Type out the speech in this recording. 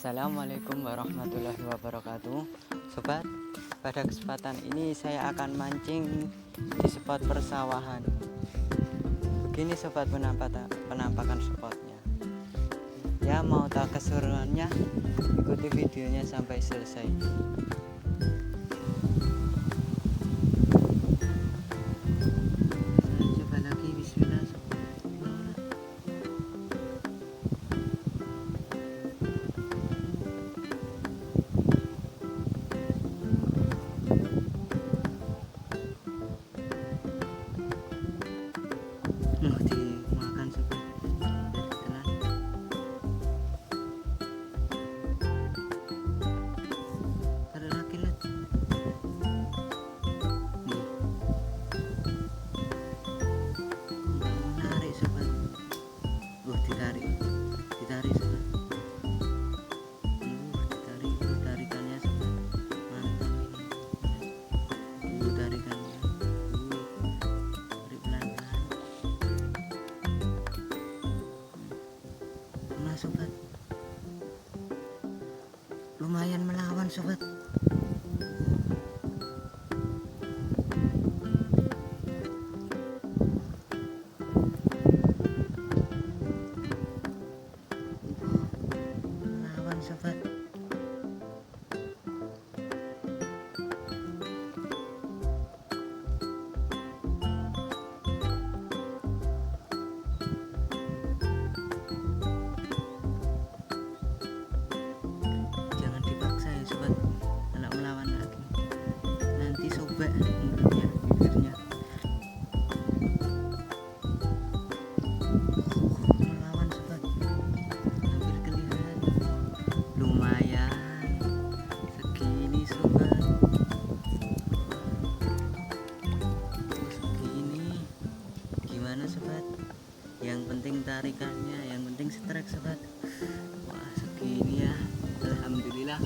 Assalamualaikum warahmatullahi wabarakatuh. Sobat, pada kesempatan ini saya akan mancing di spot persawahan. Begini sobat penampakan spotnya. Ya, mau tahu keseruannya, ikuti videonya sampai selesai. Coba lagi, bismillah. Dimakan sobat. Ada lagi nih. Menarik sobat. Ditarik sobat. Ditarik tarikannya sobat. Mantap ini. Tarikannya. Tarik pelan-pelan. Nah sobat, lumayan melawan sobat. Melawan sobat. Jangan dipaksa ya sobat, kalau melawan lagi nanti sobek mulutnya, bibirnya. Melawan sobat, hampir kelihatan. Lumayan segini sobat. Segini gimana sobat? Yang penting tarikannya, yang penting strike sobat. Wah, segini ya, Alhamdulillah.